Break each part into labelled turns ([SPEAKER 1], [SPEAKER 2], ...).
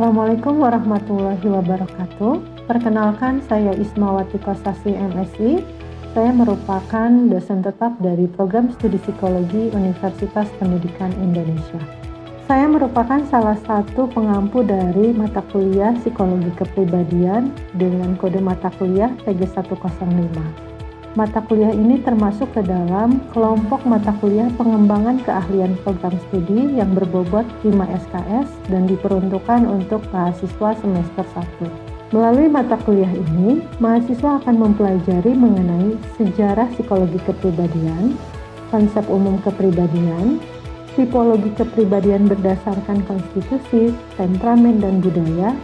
[SPEAKER 1] Assalamualaikum warahmatullahi wabarakatuh. Perkenalkan, saya Ismawati Kosasi MSI. Saya merupakan dosen tetap dari Program Studi Psikologi Universitas Pendidikan Indonesia. Saya merupakan salah satu pengampu dari mata kuliah Psikologi Kepribadian dengan kode mata kuliah PG105. Mata kuliah ini termasuk ke dalam kelompok mata kuliah pengembangan keahlian program studi yang berbobot 5 SKS dan diperuntukkan untuk mahasiswa semester 1. Melalui mata kuliah ini, mahasiswa akan mempelajari mengenai sejarah psikologi kepribadian, konsep umum kepribadian, tipologi kepribadian berdasarkan konstitusi, temperamen, dan budaya,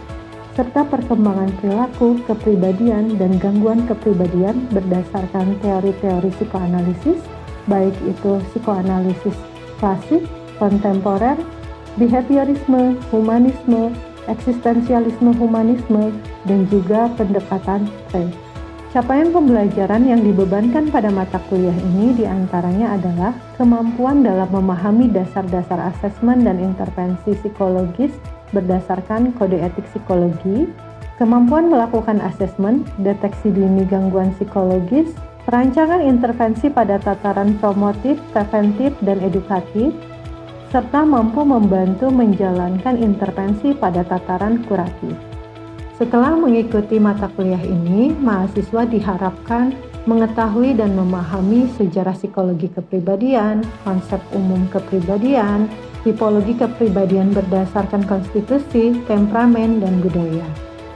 [SPEAKER 1] serta perkembangan perilaku, kepribadian, dan gangguan kepribadian berdasarkan teori-teori psikoanalisis, baik itu psikoanalisis klasik, kontemporer, behaviorisme, humanisme, eksistensialisme humanisme, dan juga pendekatan trait. Capaian pembelajaran yang dibebankan pada mata kuliah ini diantaranya adalah kemampuan dalam memahami dasar-dasar asesmen dan intervensi psikologis berdasarkan kode etik psikologi, kemampuan melakukan asesmen, deteksi dini gangguan psikologis, perancangan intervensi pada tataran promotif, preventif, dan edukatif, serta mampu membantu menjalankan intervensi pada tataran kuratif. Setelah mengikuti mata kuliah ini, mahasiswa diharapkan mengetahui dan memahami sejarah psikologi kepribadian, konsep umum kepribadian, tipologi kepribadian berdasarkan konstitusi, temperamen, dan budaya.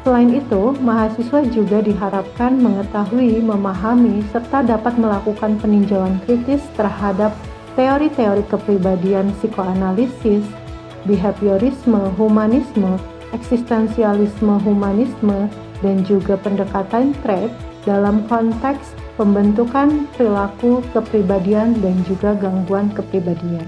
[SPEAKER 1] Selain itu, mahasiswa juga diharapkan mengetahui, memahami, serta dapat melakukan peninjauan kritis terhadap teori-teori kepribadian psikoanalisis, behaviorisme, humanisme, eksistensialisme humanisme, dan juga pendekatan trait dalam konteks pembentukan perilaku kepribadian dan juga gangguan kepribadian.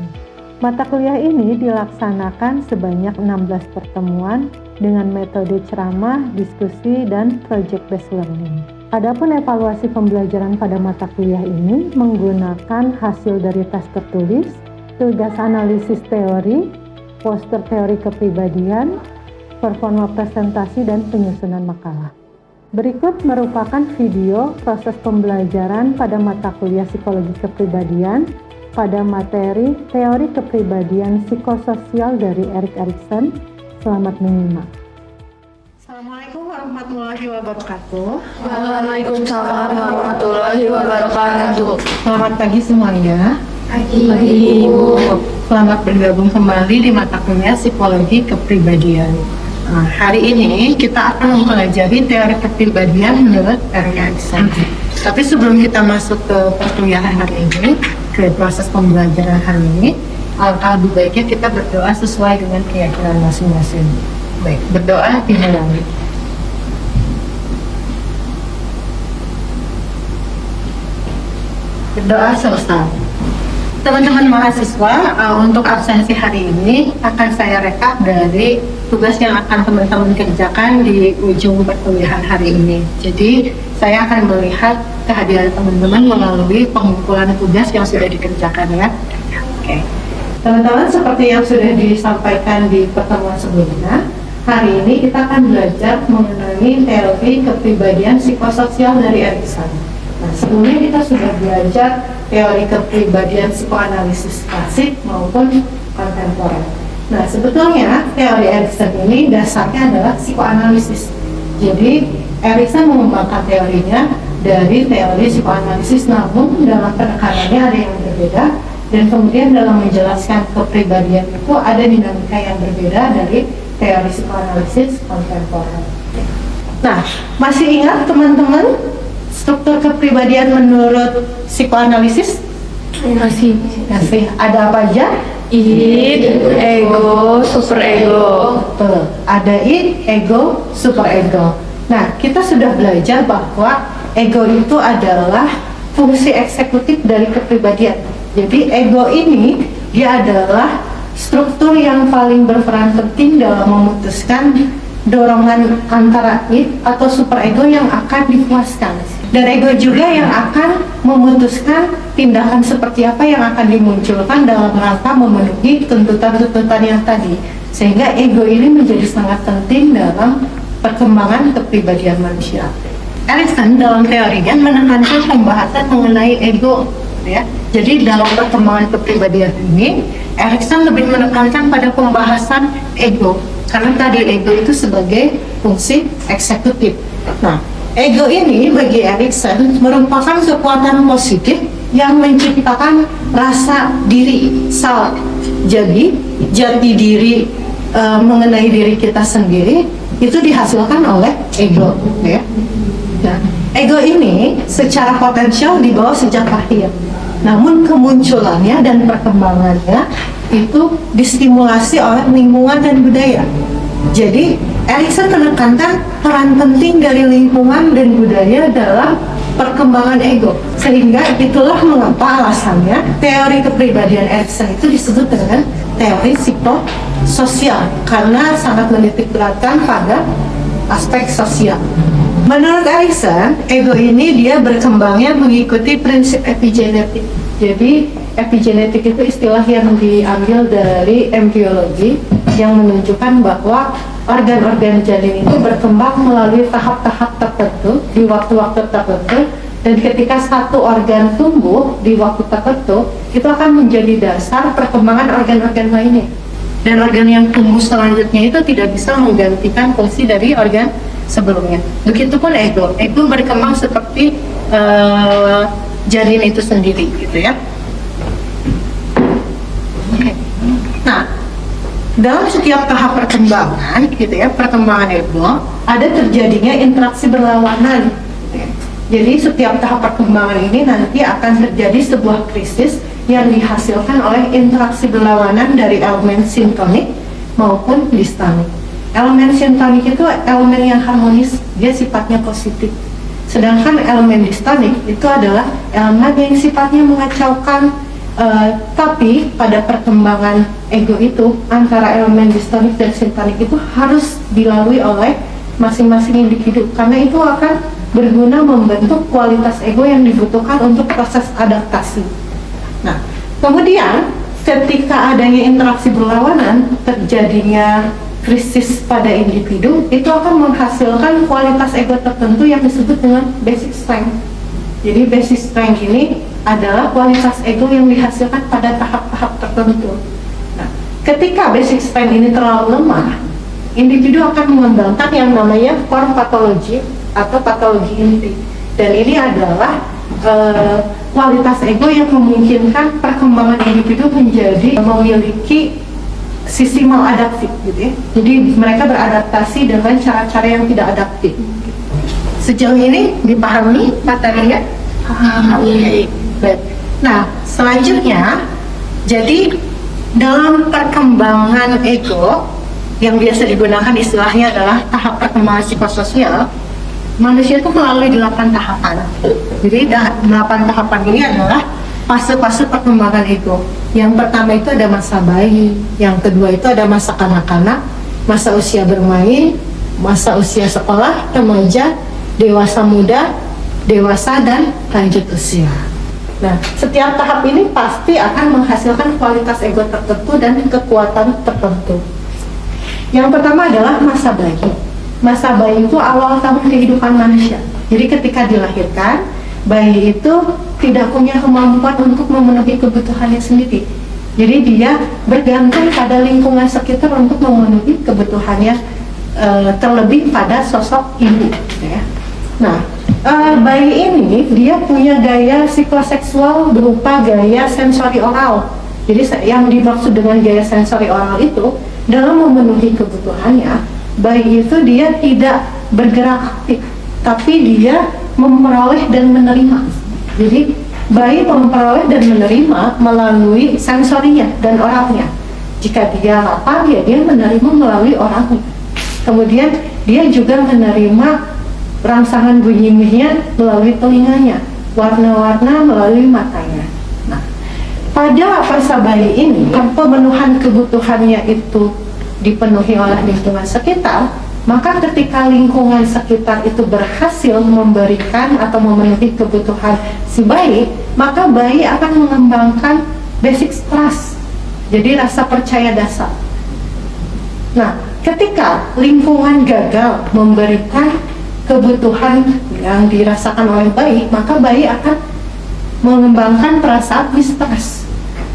[SPEAKER 1] Mata kuliah ini dilaksanakan sebanyak 16 pertemuan dengan metode ceramah, diskusi, dan project based learning. Adapun evaluasi pembelajaran pada mata kuliah ini menggunakan hasil dari tes tertulis, tugas analisis teori, poster teori kepribadian, performa presentasi, dan penyusunan makalah. Berikut merupakan video proses pembelajaran pada mata kuliah psikologi kepribadian pada materi teori kepribadian psikososial dari Erik Erikson. Selamat menyimak. Assalamualaikum warahmatullahi wabarakatuh.
[SPEAKER 2] Waalaikumsalam warahmatullahi wabarakatuh.
[SPEAKER 1] Selamat pagi semuanya.
[SPEAKER 2] Pagi Ibu.
[SPEAKER 1] Selamat bergabung kembali di mata kuliah psikologi kepribadian. Hari ini kita akan mempelajari teori kepribadian menurut Erik Erikson. Tapi sebelum kita masuk ke perkuliahan hari ini, ke proses pembelajaran hari ini, alangkah lebih baiknya kita berdoa sesuai dengan keyakinan masing-masing. Baik, berdoa dimulai. Berdoa selesai. Teman-teman mahasiswa, untuk absensi hari ini akan saya rekap dari tugas yang akan teman-teman kerjakan di ujung perkuliahan hari ini. Jadi saya akan melihat kehadiran teman-teman melalui pengumpulan tugas yang sudah dikerjakan ya. Oke. Teman-teman, seperti yang sudah disampaikan di pertemuan sebelumnya, hari ini kita akan belajar mengenai teori kepribadian psikososial dari Erikson. Nah, sebelumnya kita sudah belajar teori kepribadian psikoanalisis klasik maupun kontemporer. Nah, sebetulnya teori Erikson ini dasarnya adalah psikoanalisis. Jadi, Erikson mengembangkan teorinya dari teori psikoanalisis, namun dalam penekanannya ada yang berbeda, dan kemudian dalam menjelaskan kepribadian itu ada dinamika yang berbeda dari teori psikoanalisis kontemporer. Nah, masih ingat teman-teman struktur kepribadian menurut psikoanalisis?
[SPEAKER 2] Masih.
[SPEAKER 1] Ada apa aja?
[SPEAKER 2] Id, ego, superego.
[SPEAKER 1] Betul. Ada id, ego, superego. Nah, kita sudah belajar bahwa ego itu adalah fungsi eksekutif dari kepribadian. Jadi ego ini dia adalah struktur yang paling berperan penting dalam memutuskan dorongan antara id atau superego yang akan dipuaskan. Dan ego juga yang akan memutuskan tindakan seperti apa yang akan dimunculkan dalam rangka memenuhi tuntutan-tuntutan yang tadi. Sehingga ego ini menjadi sangat penting dalam perkembangan kepribadian manusia. Erikson dalam teorinya menekankan pembahasan mengenai ego, ya. Jadi dalam perkembangan kepribadian ini, Erikson lebih menekankan pada pembahasan ego, karena tadi ego itu sebagai fungsi eksekutif. Nah, ego ini bagi Erikson merupakan kekuatan positif yang menciptakan rasa diri, self. Jadi jati diri mengenai diri kita sendiri itu dihasilkan oleh ego, ya. Nah, ego ini secara potensial dibawa sejak lahir. Namun kemunculannya dan perkembangannya itu distimulasi oleh lingkungan dan budaya. Jadi Erikson menekankan peran penting dari lingkungan dan budaya dalam perkembangan ego. Sehingga itulah mengapa alasannya teori kepribadian Erikson itu disebut dengan teori psikososial, karena sangat menitik beratkan pada aspek sosial. Menurut Erikson, ego ini dia berkembangnya mengikuti prinsip epigenetik. Jadi epigenetik itu istilah yang diambil dari embriologi yang menunjukkan bahwa organ-organ janin itu berkembang melalui tahap-tahap tertentu di waktu-waktu tertentu, dan ketika satu organ tumbuh di waktu tertentu itu akan menjadi dasar perkembangan organ-organ lainnya, dan organ yang tumbuh selanjutnya itu tidak bisa menggantikan fungsi dari organ sebelumnya. Begitupun ego berkembang seperti janin itu sendiri, gitu ya. Okay. Nah, dalam setiap tahap perkembangan, gitu ya, perkembangan ego ada terjadinya interaksi berlawanan. Gitu ya. Jadi setiap tahap perkembangan ini nanti akan terjadi sebuah krisis yang dihasilkan oleh interaksi berlawanan dari elemen sintonik maupun distonik. Elemen sintonik itu elemen yang harmonis, dia sifatnya positif. Sedangkan elemen distonik itu adalah elemen yang sifatnya mengacaukan. Tapi pada perkembangan ego itu, antara elemen distonik dan sintonik itu harus dilalui oleh masing-masing individu, karena itu akan berguna membentuk kualitas ego yang dibutuhkan untuk proses adaptasi. Nah, kemudian ketika adanya interaksi berlawanan, terjadinya krisis pada individu, itu akan menghasilkan kualitas ego tertentu yang disebut dengan basic strength. Jadi basic strength ini adalah kualitas ego yang dihasilkan pada tahap-tahap tertentu. Nah, ketika basic strength ini terlalu lemah, individu akan mengembangkan yang namanya form pathology atau patologi inti. Dan ini adalah kualitas ego yang memungkinkan perkembangan individu menjadi memiliki sisi maladaptif, gitu ya. Jadi mereka beradaptasi dengan cara-cara yang tidak adaptif. Sejauh ini dipahami materinya? Oke. Nah, selanjutnya, jadi dalam perkembangan ego yang biasa digunakan istilahnya adalah tahap perkembangan psikososial, manusia itu melalui 8 tahapan. Jadi 8 tahapan ini adalah fase-fase perkembangan ego. Yang pertama itu ada masa bayi, yang kedua itu ada masa kanak-kanak, masa usia bermain, masa usia sekolah, remaja, dewasa muda, dewasa, dan lanjut usia. Nah, setiap tahap ini pasti akan menghasilkan kualitas ego tertentu dan kekuatan tertentu. Yang pertama adalah masa bayi. Masa bayi itu awal tahun kehidupan manusia. Jadi ketika dilahirkan, bayi itu tidak punya kemampuan untuk memenuhi kebutuhannya sendiri. Jadi dia bergantung pada lingkungan sekitar untuk memenuhi kebutuhannya, terlebih pada sosok ibu, ya. Nah, bayi ini dia punya gaya psikoseksual berupa gaya sensori oral. Jadi yang dimaksud dengan gaya sensori oral itu, dalam memenuhi kebutuhannya, bayi itu dia tidak bergerak aktif, tapi dia memperoleh dan menerima. Jadi bayi memperoleh dan menerima melalui sensorinya dan oralnya. Jika dia lapar, ya dia menerima melalui oralnya. Kemudian dia juga menerima rangsangan bunyi-bunyinya melalui telinganya, warna-warna melalui matanya. Nah, pada masa bayi ini, pemenuhan kebutuhannya itu dipenuhi oleh lingkungan sekitar, maka ketika lingkungan sekitar itu berhasil memberikan atau memenuhi kebutuhan si bayi, maka bayi akan mengembangkan basic trust, jadi rasa percaya dasar. Nah, ketika lingkungan gagal memberikan kebutuhan yang dirasakan oleh bayi, maka bayi akan mengembangkan perasaan mistrust,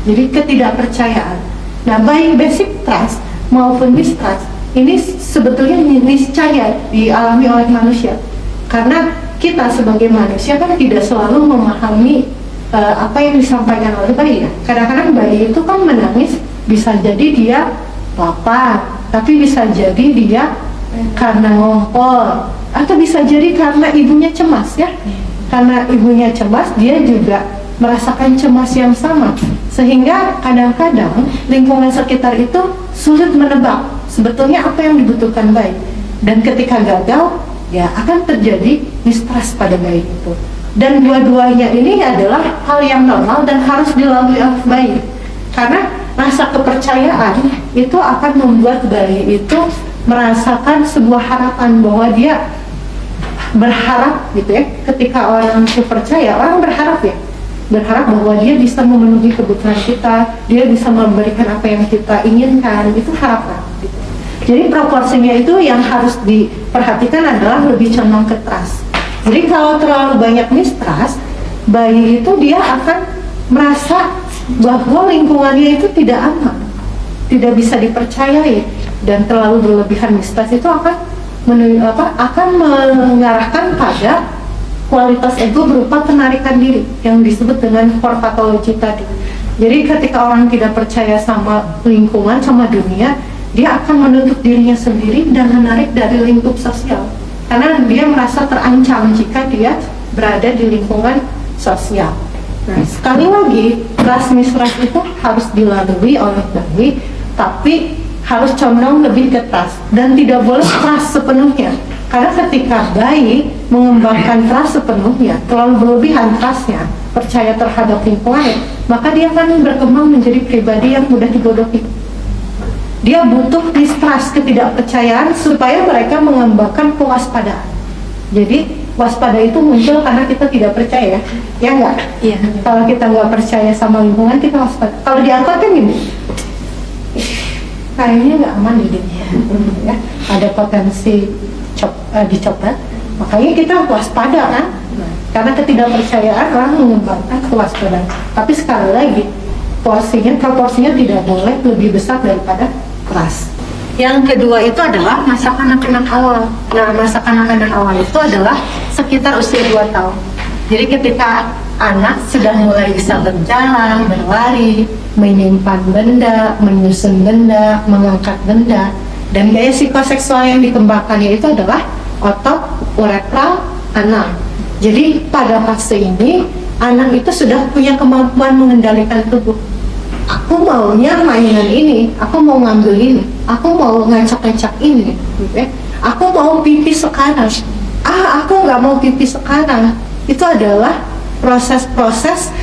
[SPEAKER 1] jadi ketidakpercayaan. Nah, baik basic trust maupun mistrust ini sebetulnya niscaya dialami oleh manusia, karena kita sebagai manusia kan tidak selalu memahami apa yang disampaikan oleh bayi ya. Kadang-kadang bayi itu kan menangis, bisa jadi dia lapar, tapi bisa jadi dia karena ngompol, atau bisa jadi karena ibunya cemas ya. Karena ibunya cemas, dia juga merasakan cemas yang sama, sehingga kadang-kadang lingkungan sekitar itu sulit menebak sebetulnya apa yang dibutuhkan bayi, dan ketika gagal ya akan terjadi mistrust pada bayi itu. Dan dua-duanya ini adalah hal yang normal dan harus dilalui oleh bayi, karena rasa kepercayaan itu akan membuat bayi itu merasakan sebuah harapan bahwa dia berharap gitu ya. Ketika orang itu percaya, orang berharap bahwa dia bisa memenuhi kebutuhan kita, dia bisa memberikan apa yang kita inginkan, itu harapan gitu. Jadi proporsinya itu yang harus diperhatikan adalah lebih condong ke trust. Jadi kalau terlalu banyak mistrust, bayi itu dia akan merasa bahwa lingkungannya itu tidak aman, tidak bisa dipercayai, dan terlalu berlebihan mistrust itu akan mengarahkan pada kualitas ego berupa penarikan diri yang disebut dengan core pathology tadi. Jadi ketika orang tidak percaya sama lingkungan, sama dunia, dia akan menutup dirinya sendiri dan menarik dari lingkup sosial, karena dia merasa terancam jika dia berada di lingkungan sosial. Nah, sekali lagi, trust mistrust itu harus dilalui oleh bayi, tapi harus condong lebih ke trust, dan tidak boleh trust sepenuhnya. Karena ketika bayi mengembangkan trust sepenuhnya, terlalu berlebihan trustnya, percaya terhadap lingkungan, maka dia akan berkembang menjadi pribadi yang mudah dibodohi. Dia butuh distrust, ketidakpercayaan, supaya mereka mengembangkan kewaspadaan. Jadi waspada itu muncul karena kita tidak percaya, ya enggak?
[SPEAKER 2] Iya.
[SPEAKER 1] Kalau kita nggak percaya sama lingkungan, kita waspada. Kalau di angkot kan gini, kayaknya nggak aman di dunia, ya. Ada potensi dicopet, makanya kita waspada kan? Karena ketidakpercayaan orang mengembangkan kewaspadaan. Tapi sekali lagi, proporsinya tidak boleh lebih besar daripada kelas. Yang kedua itu adalah masa kanak-kanak awal. Nah, masa kanak-kanak awal itu adalah sekitar usia 2 tahun. Jadi ketika anak sudah mulai bisa berjalan, berlari, menyimpan benda, menyusun benda, mengangkat benda, dan gaya psikoseksual yang dikembangkannya itu adalah otot uretral anak. Jadi pada fase ini anak itu sudah punya kemampuan mengendalikan tubuh. Aku maunya mainan ini, aku mau ngambil ini, aku mau ngacak-ngacak ini, gitu ya. Aku mau pipis sekarang. Aku nggak mau pipis sekarang. Itu adalah proses-proses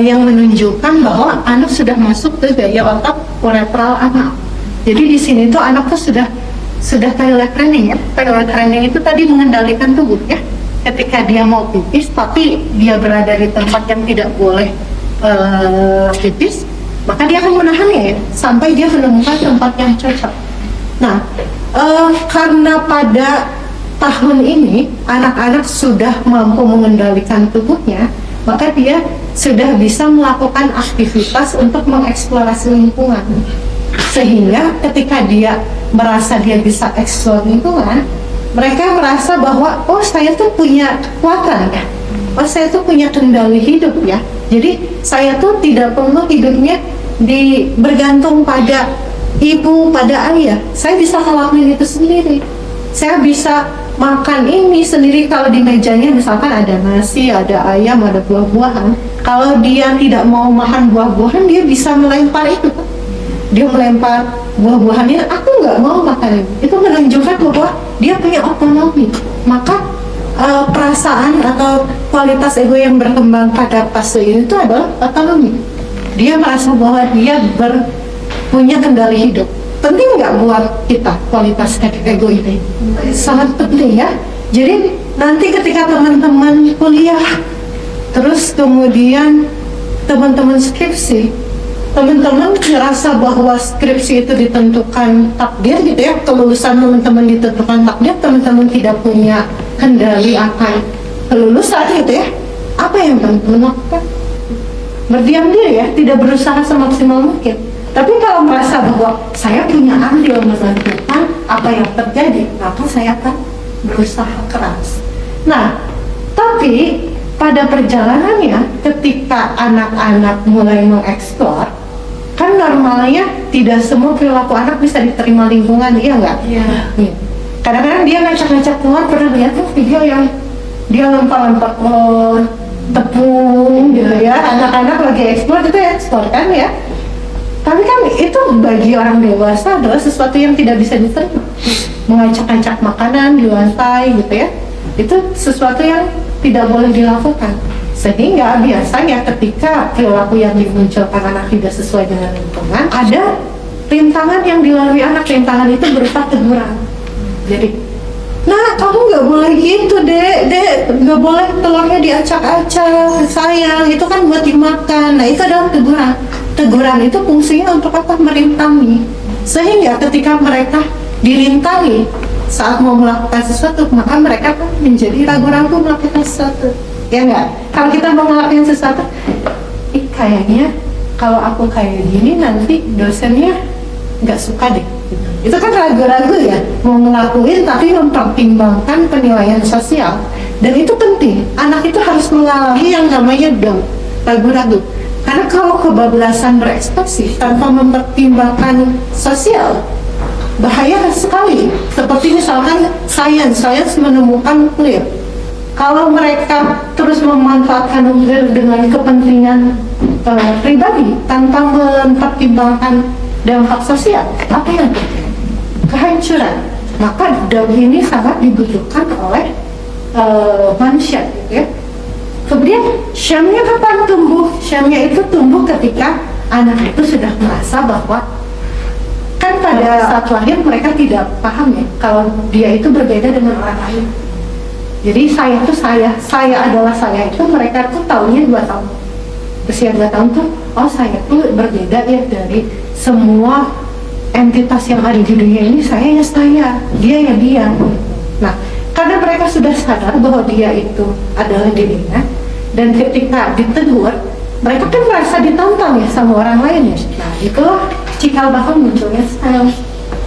[SPEAKER 1] yang menunjukkan bahwa anak sudah masuk ke gaya otot uretral anak. Jadi di sini tuh anak tuh sudah toilet training ya. Toilet training itu tadi mengendalikan tubuh ya. Ketika dia mau pipis, tapi dia berada di tempat yang tidak boleh pipis, maka dia akan menahannya ya, sampai dia menemukan tempat yang cocok. Nah, karena pada tahun ini anak-anak sudah mampu mengendalikan tubuhnya, maka dia sudah bisa melakukan aktivitas untuk mengeksplorasi lingkungan. Sehingga ketika dia merasa dia bisa eksplor lingkungan, mereka merasa bahwa oh saya tuh punya kekuatan ya, oh saya tuh punya kendali hidup ya. Jadi saya tuh tidak perlu hidupnya bergantung pada ibu, pada ayah. Saya bisa ngelakuin itu sendiri. Saya bisa makan ini sendiri. Kalau di mejanya misalkan ada nasi, ada ayam, ada buah-buahan. Kalau dia tidak mau makan buah-buahan, dia bisa melempar itu. Dia melempar buah-buahannya, aku nggak mau makan ini. Itu menunjukkan bahwa dia punya otonomi. Maka perasaan atau kualitas ego yang berkembang pada fase ini itu adalah otonomi. Dia merasa bahwa dia punya kendali hidup. Penting nggak buat kita kualitas ego ini? Sangat penting ya. Jadi nanti ketika teman-teman kuliah, terus kemudian teman-teman skripsi, teman-teman ngerasa bahwa skripsi itu ditentukan takdir gitu ya, kelulusan teman-teman ditentukan takdir, teman-teman tidak punya kendali akan kelulusan gitu ya, apa yang teman-teman lakukan? Berdiam diri ya, tidak berusaha semaksimal mungkin. Tapi kalau merasa bahwa saya punya andil menentukan apa yang terjadi, maka saya akan berusaha keras. Nah, tapi pada perjalanannya ketika anak-anak mulai mengeksplor, kan normalnya tidak semua perilaku anak bisa diterima lingkungan, iya nggak?
[SPEAKER 2] Iya.
[SPEAKER 1] Iya. Kadang-kadang dia ngacak-ngacak keluar, pernah lihat tuh video yang dia lempar-lempar telur, tepung gitu ya, anak-anak lagi eksplor itu eksplor kan ya. Tapi kan itu bagi orang dewasa adalah sesuatu yang tidak bisa diterima. Mengacak-acak makanan di lantai gitu ya, itu sesuatu yang tidak boleh dilakukan. Sehingga biasanya ketika perilaku yang dimunculkan anak tidak sesuai dengan lingkungan, ada rintangan yang dilalui anak. Rintangan itu berupa teguran. Jadi, nah kamu nggak boleh gitu dek, nggak boleh telurnya diacak-acak, sayang, itu kan buat dimakan. Nah itu adalah teguran. Teguran itu fungsinya untuk apa? Merintangi. Sehingga ketika mereka dirintangi saat mau melakukan sesuatu, maka mereka kan menjadi ragu-ragu melakukan sesuatu. Ya enggak? Kalau kita mau ngelakuin sesuatu, kayaknya kalau aku kayak gini nanti dosennya nggak suka deh. Itu kan ragu-ragu ya, mau ngelakuin tapi mempertimbangkan penilaian sosial. Dan itu penting, anak itu harus mengalami yang namanya doubt, ragu-ragu. Karena kalau kebablasan berekspresi tanpa mempertimbangkan sosial, bahaya sekali. Seperti misalkan sains menemukan clear, kalau mereka terus memanfaatkan nuklir dengan kepentingan pribadi tanpa mempertimbangkan dampak sosial, apa yang terjadi? Kehancuran. Maka doubt ini sangat dibutuhkan oleh manusia gitu ya. Kemudian syamnya kapan tumbuh? Syamnya itu tumbuh ketika anak itu sudah merasa bahwa kan pada saat lahir mereka tidak paham ya kalau dia itu berbeda dengan orang lain. Jadi saya itu saya adalah saya itu mereka tuh tahunnya 2 tahun. Usia 2 tahun tuh, oh saya tuh berbeda ya dari semua entitas yang ada di dunia ini, saya ya saya, dia ya dia. Nah, karena mereka sudah sadar bahwa dia itu adalah dirinya, dan ketika ditegur, mereka kan merasa ditantang ya sama orang lain ya. Nah, itulah cikal bakal munculnya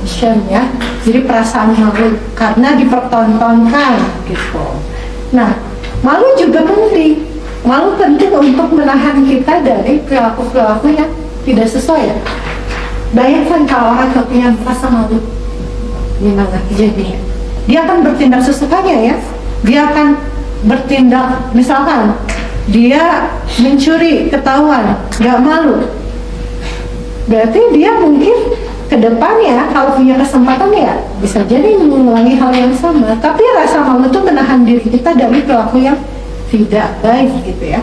[SPEAKER 1] shame ya, jadi perasaan malu karena dipertontonkan gitu. Nah, malu juga penting. Malu penting untuk menahan kita dari perilaku-perilaku yang tidak sesuai ya. Bayangkan kalau orang gak punya rasa malu, gimana jadinya? Dia akan bertindak sesukanya ya. Dia akan bertindak, misalkan dia mencuri, ketahuan, gak malu, berarti dia mungkin ke depannya kalau punya kesempatan ya bisa jadi mengulangi hal yang sama. Tapi rasa malu itu menahan diri kita dari perilaku yang tidak baik gitu ya.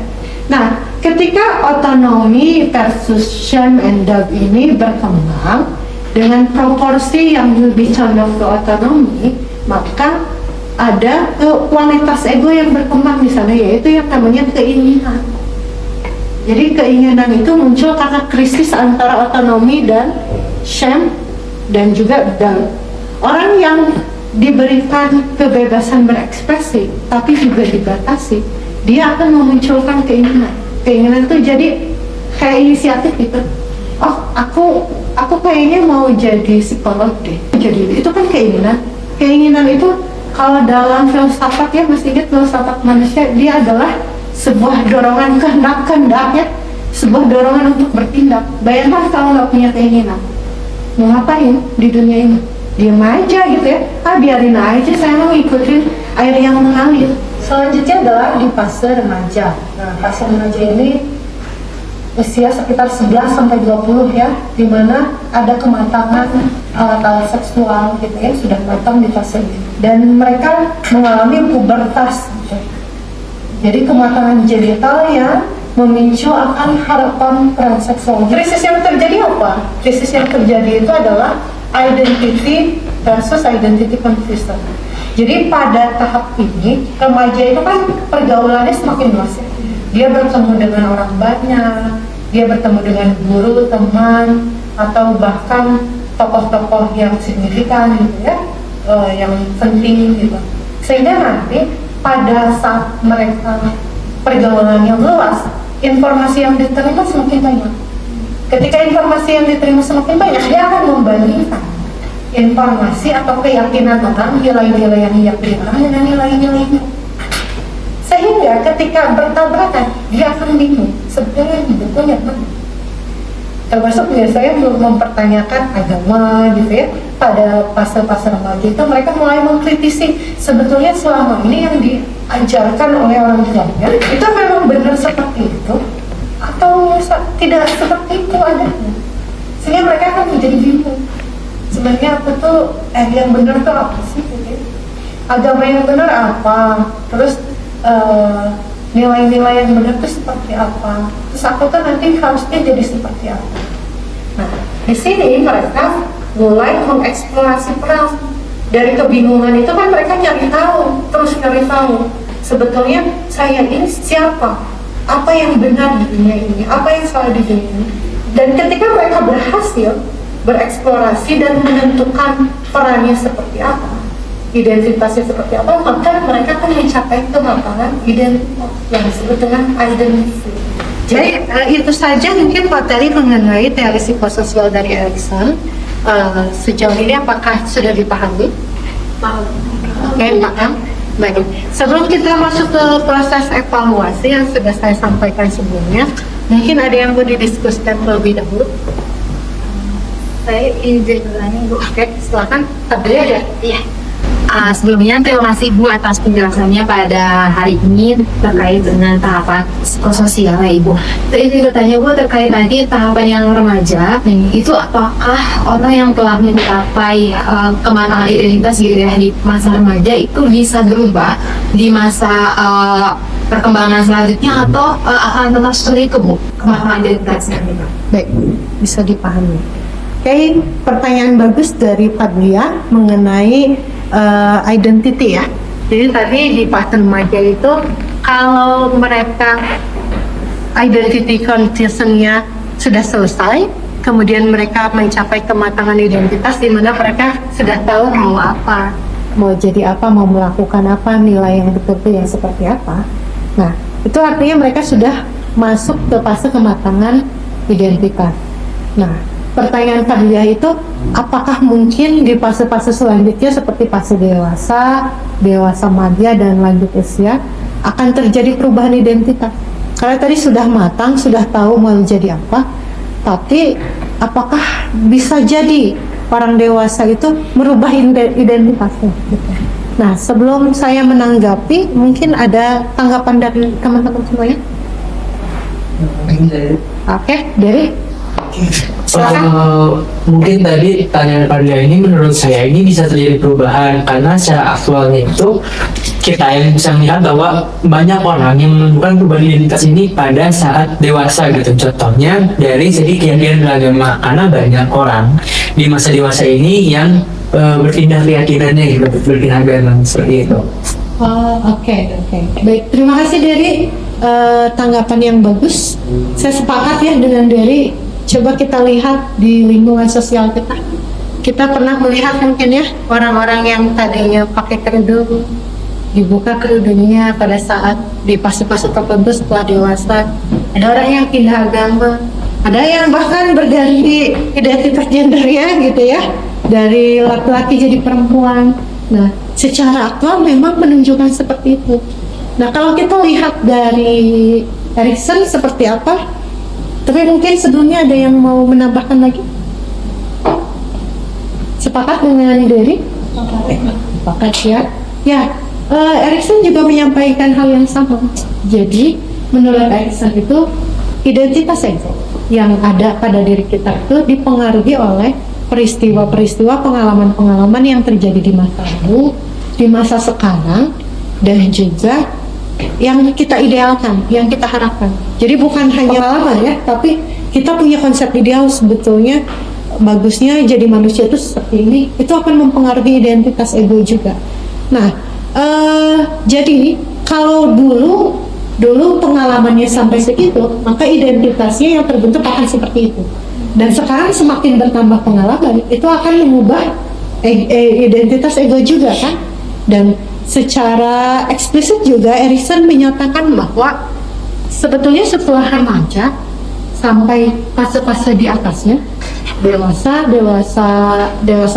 [SPEAKER 1] Nah, ketika otonomi versus shame and doubt ini berkembang dengan proporsi yang lebih condong ke otonomi, maka ada kualitas ego yang berkembang di sana, yaitu yang namanya keinginan. Jadi keinginan itu muncul karena krisis antara otonomi dan shame dan juga doubt. Orang yang diberikan kebebasan berekspresi tapi juga dibatasi, dia akan memunculkan keinginan. Keinginan itu jadi kayak inisiatif gitu. Oh, aku kayaknya mau jadi psikolog deh. Jadi itu kan keinginan. Keinginan itu kalau dalam filsafat ya, masih ingat filsafat manusia, dia adalah sebuah dorongan kehendak ya, sebuah dorongan untuk bertindak. Bayangkan kalau nggak punya keinginan, mau ngapain di dunia ini? Diam aja gitu ya, biarin aja, saya mau ikutin air yang mengalir.
[SPEAKER 3] Selanjutnya adalah di fase remaja. Nah, fase remaja ini usia sekitar 11-20 ya, di mana ada kematangan alat-alat seksual gitu ya, sudah matang di fase ini. Dan mereka mengalami pubertas gitu. Jadi kematangan genital yang memicu akan harapan peran seksual. Krisis yang terjadi apa? Krisis yang terjadi itu adalah identity versus identity confusion. Jadi pada tahap ini, remaja itu kan pergaulannya semakin luas ya. Dia bertemu dengan orang banyak, dia bertemu dengan guru, teman, atau bahkan tokoh-tokoh yang signifikan gitu ya, yang penting gitu. Sehingga nanti pada saat mereka pergaulan yang luas, informasi yang diterima semakin banyak. Ketika informasi yang diterima semakin banyak, dia akan membandingkan informasi atau keyakinan tentang nilai-nilai yang diyakini dengan nilai-nilainya. Sehingga ketika bertabrakan, dia akan bingung sebenarnya hidupnya mana. Termasuk saya mempertanyakan agama gitu ya. Pada fase-fase remaja itu mereka mulai mengkritisi sebetulnya selama ini yang diajarkan oleh orang tuanya itu memang benar seperti itu atau tidak seperti itu adanya. Sehingga mereka akan menjadi bingung. Sebenarnya apa tuh yang benar tuh apa sih gitu ya? Agama yang benar apa? Terus nilai-nilai yang benar itu seperti apa? Terus aku tuh nanti harusnya jadi seperti apa? Nah, di sini mereka mulai mengeksplorasi peran. Dari kebingungan itu kan mereka nyari tahu, terus nyari tahu. Sebetulnya saya ini siapa? Apa yang benar di dunia ini? Apa yang salah di dunia ini? Dan ketika mereka berhasil bereksplorasi dan menentukan perannya seperti apa, identitasnya seperti apa, maka mereka akan mencapai kematangan identitas yang disebut dengan identity.
[SPEAKER 1] Jadi itu saja mungkin materi mengenai teori psikososial dari Erikson. Sejauh ini apakah sudah dipahami? Paham. Baik. Sebelum kita masuk ke proses evaluasi yang sudah saya sampaikan sebelumnya, mungkin ada yang mau didiskusikan terlebih dahulu.
[SPEAKER 4] Saya izin bertanya Bu.
[SPEAKER 1] Oke, silakan. Tadi ada.
[SPEAKER 4] Iya. Sebelumnya terima kasih Bu atas penjelasannya pada hari ini terkait dengan tahapan psikososial ya Ibu. Jadi bertanya Bu terkait tadi tahapan yang remaja, itu apakah orang yang telah mencapai kematangan identitas gitu ya di masa remaja itu bisa berubah di masa perkembangan selanjutnya atau akan tetap seperti itu Bu kematangan identitasnya?
[SPEAKER 1] Baik, bisa dipahami. Oke, pertanyaan bagus dari Fadlia mengenai identity ya. Jadi tadi di fase remaja itu kalau mereka identity confusion-nya sudah selesai, kemudian mereka mencapai kematangan identitas di mana mereka sudah tahu mau apa, mau jadi apa, mau melakukan apa, nilai yang betul-betul yang seperti apa. Nah, itu artinya mereka sudah masuk ke fase kematangan identitas. Nah, pertanyaan Fadlia itu apakah mungkin di fase-fase selanjutnya seperti fase dewasa madya dan lanjut usia akan terjadi perubahan identitas? Karena tadi sudah matang, sudah tahu mau jadi apa, tapi apakah bisa jadi orang dewasa itu merubah identitasnya? Nah, sebelum saya menanggapi, mungkin ada tanggapan dari teman-teman semuanya? Oke, dari
[SPEAKER 5] mungkin tadi pertanyaan Fadlia ini menurut saya ini bisa terjadi perubahan karena secara aktualnya itu kita yang bisa melihat bahwa banyak orang yang menentukan perubahan identitas ini pada saat dewasa gitu. Contohnya dari segi keyakinan beragama, karena banyak orang di masa dewasa ini yang berpindah keyakinannya gitu, berpindah agama seperti itu.
[SPEAKER 1] Oke. Baik, terima kasih dari tanggapan yang bagus. Saya sepakat ya dengan dari. Coba kita lihat di lingkungan sosial kita. Kita pernah melihat mungkin ya orang-orang yang tadinya pakai kerudung, dibuka kerudungnya pada saat di fase-fase tertentu setelah dewasa. Ada orang yang pindah agama, ada yang bahkan berganti identitas gendernya gitu ya, dari laki-laki jadi perempuan. Nah, secara aktual memang menunjukkan seperti itu. Nah, kalau kita lihat dari Erikson seperti apa? Tapi mungkin sebelumnya ada yang mau menambahkan lagi? Sepakat dengan Dery? Sepakat ya. Ya, Erikson juga menyampaikan hal yang sama. Jadi, menurut Erikson itu identitas ego yang ada pada diri kita itu dipengaruhi oleh peristiwa-peristiwa, pengalaman-pengalaman yang terjadi di masa lalu, di masa sekarang, dan juga yang kita idealkan, yang kita harapkan. Jadi bukan hanya pengalaman ya, tapi kita punya konsep ideal sebetulnya bagusnya jadi manusia itu seperti ini. Itu akan mempengaruhi identitas ego juga. Nah, jadi kalau dulu
[SPEAKER 3] dulu pengalamannya sampai segitu, maka identitasnya yang terbentuk akan seperti itu. Dan sekarang semakin bertambah pengalaman, itu akan mengubah identitas ego juga kan. Dan secara eksplisit juga Erikson menyatakan bahwa sebetulnya setelah remaja sampai fase-fase di atasnya, dewasa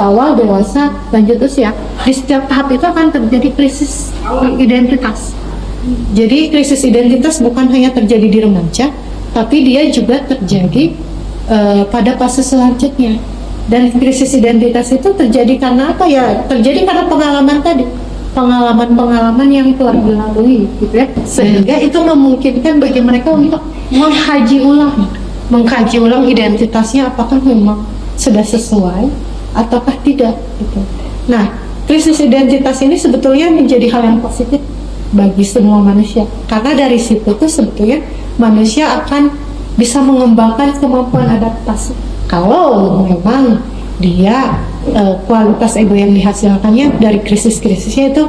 [SPEAKER 3] awal, dewasa, lanjut usia, di setiap tahap itu akan terjadi krisis identitas. Jadi krisis identitas bukan hanya terjadi di remaja, tapi dia juga terjadi pada fase selanjutnya. Dan krisis identitas itu terjadi karena apa ya? Terjadi karena pengalaman tadi, pengalaman yang telah dilalui, gitu ya. Sehingga itu memungkinkan bagi mereka untuk mengkaji ulang identitasnya, apakah memang sudah sesuai ataukah tidak, gitu. Nah, krisis identitas ini sebetulnya menjadi hal yang positif bagi semua manusia, karena dari situ tuh sebetulnya manusia akan bisa mengembangkan kemampuan adaptasi. Kalau memang dia kualitas ego yang dihasilkannya dari krisis-krisisnya itu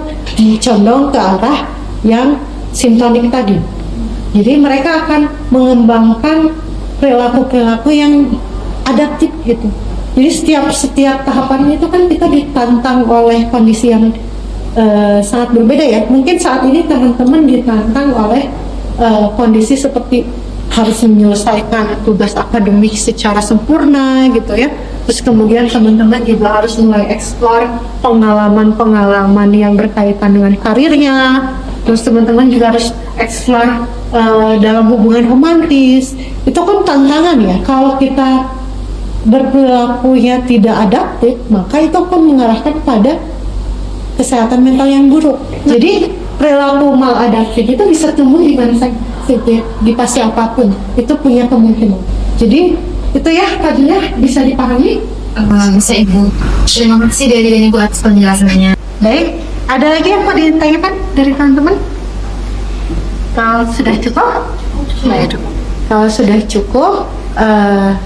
[SPEAKER 3] condong ke arah yang sintonik tadi. Jadi mereka akan mengembangkan perilaku-perilaku yang adaptif gitu. Jadi setiap tahapannya itu kan kita ditantang oleh kondisi yang sangat berbeda ya. Mungkin saat ini teman-teman ditantang oleh kondisi seperti harus menyelesaikan tugas akademik secara sempurna gitu ya. Terus kemudian teman-teman juga harus mulai eksplor pengalaman-pengalaman yang berkaitan dengan karirnya. Terus teman-teman juga harus eksplor dalam hubungan romantis. Itu kan tantangan ya. Kalau kita berperilakunya tidak adaptif, maka itu akan mengarahkan pada kesehatan mental yang buruk. Jadi perilaku maladaptif itu bisa tumbuh di mana saja, di fase apapun. Itu punya kemungkinan. Jadi itu ya tadinya bisa dipahami.
[SPEAKER 4] Bisa Ibu. Terima kasih dari Deni buat penjelasannya.
[SPEAKER 3] Baik, ada lagi yang mau ditanyakan dari teman-teman? Kalau sudah cukup? Baik. Kalau sudah cukup,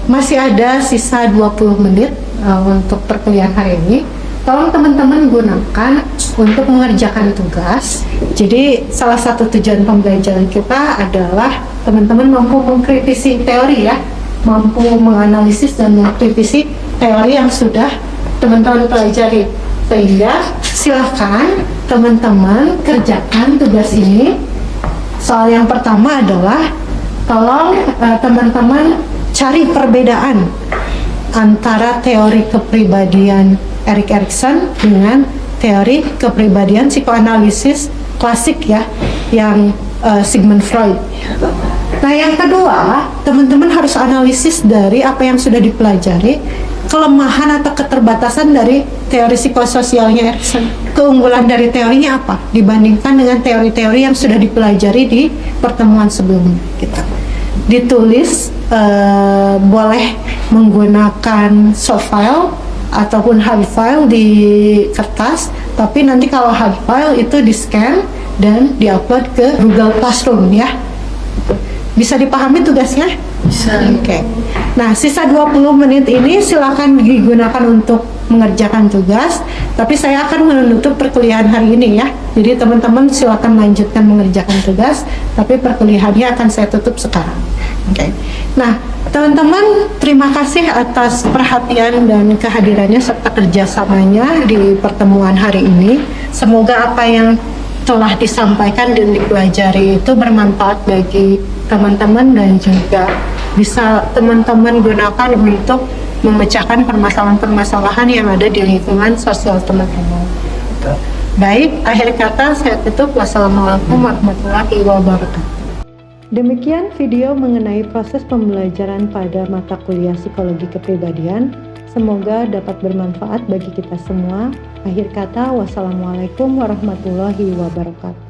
[SPEAKER 3] masih ada sisa 20 menit untuk perkuliahan hari ini. Tolong teman-teman gunakan untuk mengerjakan tugas. Jadi salah satu tujuan pembelajaran kita adalah teman-teman mampu mengkritisi teori ya, mampu menganalisis dan mengkritisi teori yang sudah teman-teman pelajari. Sehingga silakan teman-teman kerjakan tugas ini. Soal yang pertama adalah tolong teman-teman cari perbedaan antara teori kepribadian Erik Erikson dengan teori kepribadian psikoanalisis klasik ya, yang Sigmund Freud. Nah, yang kedua, teman-teman harus analisis dari apa yang sudah dipelajari, kelemahan atau keterbatasan dari teori psikososialnya Erikson. Keunggulan dari teorinya apa dibandingkan dengan teori-teori yang sudah dipelajari di pertemuan sebelumnya kita. Ditulis, boleh menggunakan soft file ataupun hard file di kertas, tapi nanti kalau hard file itu di scan dan diupload ke Google Classroom ya. Bisa dipahami tugasnya? Bisa. Oke. Nah, sisa 20 menit ini silakan digunakan untuk mengerjakan tugas, tapi saya akan menutup perkuliahan hari ini ya. Jadi teman-teman silakan lanjutkan mengerjakan tugas, tapi perkuliahannya akan saya tutup sekarang. Oke. Nah, teman-teman, terima kasih atas perhatian dan kehadirannya serta kerjasamanya di pertemuan hari ini. Semoga apa yang telah disampaikan dan dipelajari itu bermanfaat bagi teman-teman dan juga bisa teman-teman gunakan untuk memecahkan permasalahan-permasalahan yang ada di lingkungan sosial teman-teman. Baik, akhir kata saya tutup. Wassalamualaikum warahmatullahi wabarakatuh. Demikian video mengenai proses pembelajaran pada mata kuliah psikologi kepribadian. Semoga dapat bermanfaat bagi kita semua. Akhir kata, wassalamualaikum warahmatullahi wabarakatuh.